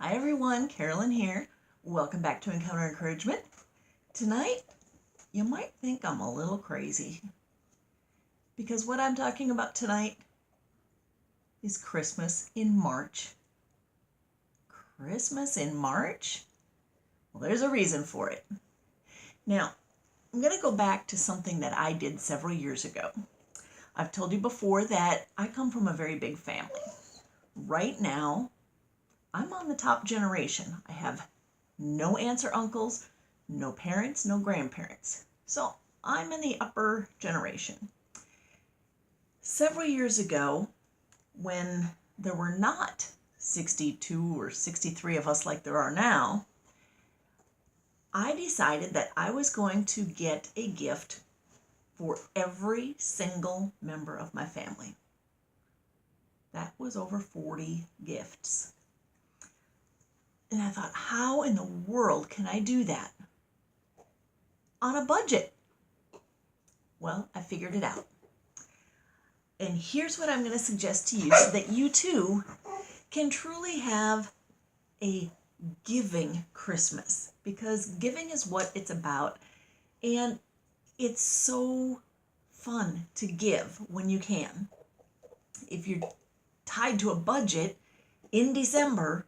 Hi everyone, Carolyn here. Welcome back to Encounter Encouragement. Tonight, you might think I'm a little crazy because what I'm talking about tonight is Christmas in March. Christmas in March? Well, there's a reason for it. Now, I'm going to go back to something that I did several years ago. I've told you before that I come from a very big family. Right now, I'm on the top generation. I have no aunts or uncles, no parents, no grandparents. So I'm in the upper generation. Several years ago, when there were not 62 or 63 of us like there are now, I decided that I was going to get a gift for every single member of my family. That was over 40 gifts. And I thought, how in the world can I do that on a budget? Well, I figured it out. And here's what I'm going to suggest to you so that you too can truly have a giving Christmas, because giving is what it's about. And it's so fun to give when you can. If you're tied to a budget in December,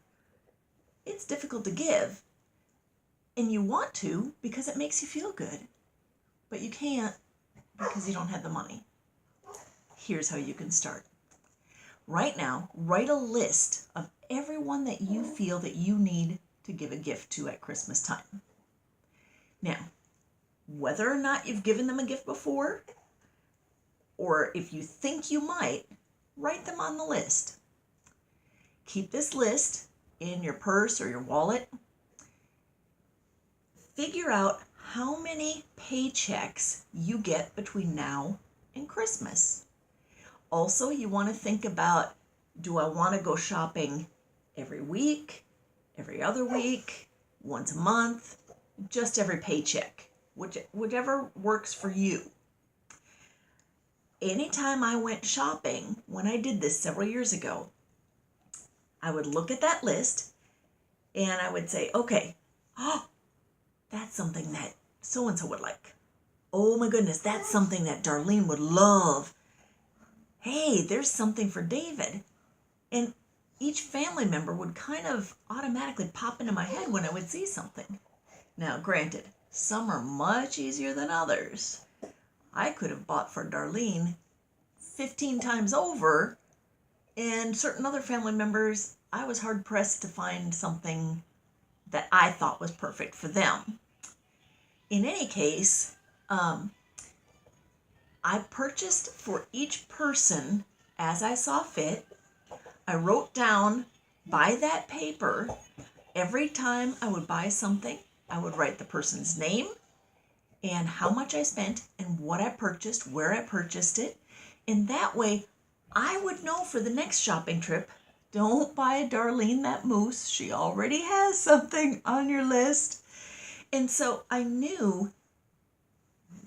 it's difficult to give. And you want to because it makes you feel good. But you can't because you don't have the money. Here's how you can start. Right now, write a list of everyone that you feel that you need to give a gift to at Christmas time. Now, whether or not you've given them a gift before, or if you think you might, write them on the list. Keep this list in your purse or your wallet. Figure out how many paychecks you get between now and Christmas. Also, you want to think about, do I want to go shopping every week, every other week, once a month, just every paycheck, whichever works for you. Anytime I went shopping, when I did this several years ago, I would look at that list and I would say, okay, that's something that so-and-so would like. Oh my goodness, that's something that Darlene would love. Hey, there's something for David. And each family member would kind of automatically pop into my head when I would see something. Now, granted, some are much easier than others. I could have bought for Darlene 15 times over, and certain other family members, I was hard pressed to find something that I thought was perfect for them. In any case, I purchased for each person as I saw fit. I wrote down by that paper, every time I would buy something, I would write the person's name and how much I spent and what I purchased, where I purchased it. And that way I would know for the next shopping trip, don't buy Darlene that mousse. She already has something on your list. And so I knew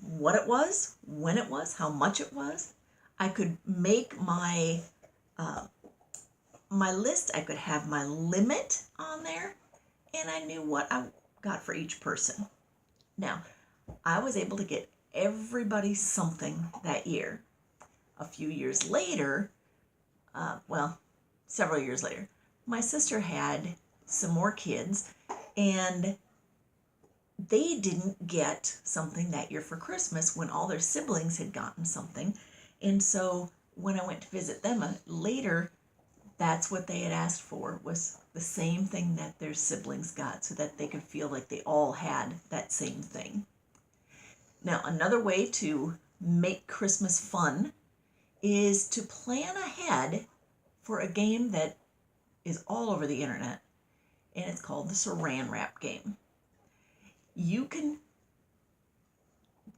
what it was, when it was, how much it was. I could make my list. I could have my limit on there, and I knew what I got for each person. Now, I was able to get everybody something that year. A few years later, several years later, my sister had some more kids, and they didn't get something that year for Christmas when all their siblings had gotten something. And so when I went to visit them later, that's what they had asked for, was the same thing that their siblings got, so that they could feel like they all had that same thing. Now, another way to make Christmas fun is to plan ahead for a game that is all over the internet, and it's called the Saran Wrap game. You can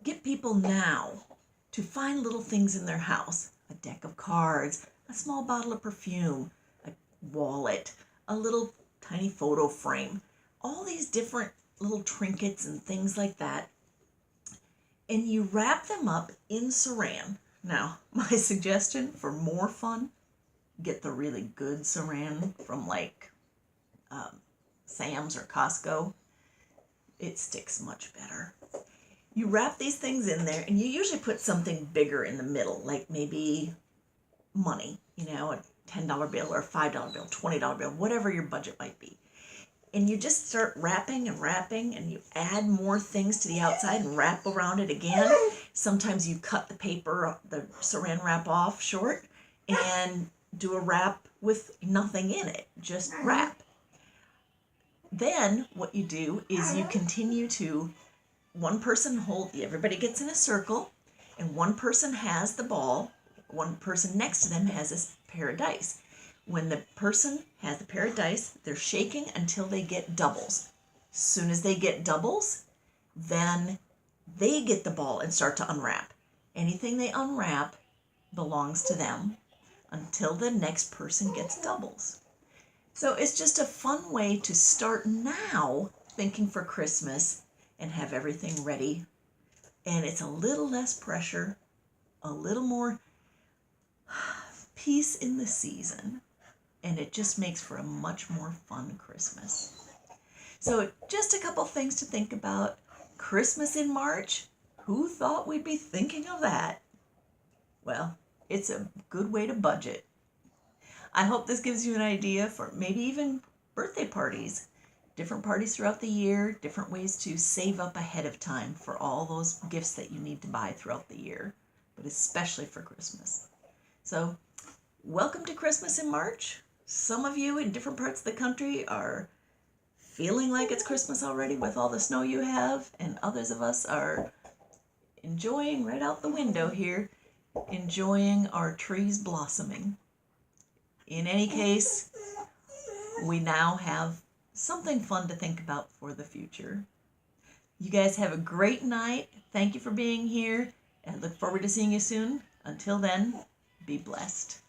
get people now to find little things in their house, a deck of cards, a small bottle of perfume, a wallet, a little tiny photo frame, all these different little trinkets and things like that. And you wrap them up in saran. Now, my suggestion for more fun, get the really good saran from Sam's or Costco. It sticks much better. You wrap these things in there, and you usually put something bigger in the middle, like maybe money, a $10 bill or a $5 bill, $20 bill, whatever your budget might be. And you just start wrapping and wrapping, and you add more things to the outside and wrap around it again. Sometimes you cut the paper, the saran wrap off short, and do a wrap with nothing in it, just wrap. Then what you do is you continue to, one person everybody gets in a circle, and one person has the ball, one person next to them has a pair of dice. When the person has the pair of dice, they're shaking until they get doubles. As soon as they get doubles, then they get the ball and start to unwrap. Anything they unwrap belongs to them until the next person gets doubles. So it's just a fun way to start now thinking for Christmas and have everything ready. And it's a little less pressure, a little more peace in the season. And it just makes for a much more fun Christmas. So just a couple things to think about. Christmas in March, who thought we'd be thinking of that? Well, it's a good way to budget. I hope this gives you an idea for maybe even birthday parties, different parties throughout the year, different ways to save up ahead of time for all those gifts that you need to buy throughout the year, but especially for Christmas. So, welcome to Christmas in March. Some of you in different parts of the country are feeling like it's Christmas already with all the snow you have, and others of us are enjoying right out the window here, enjoying our trees blossoming. In any case, we now have something fun to think about for the future. You guys have a great night. Thank you for being here, and look forward to seeing you soon. Until then, be blessed.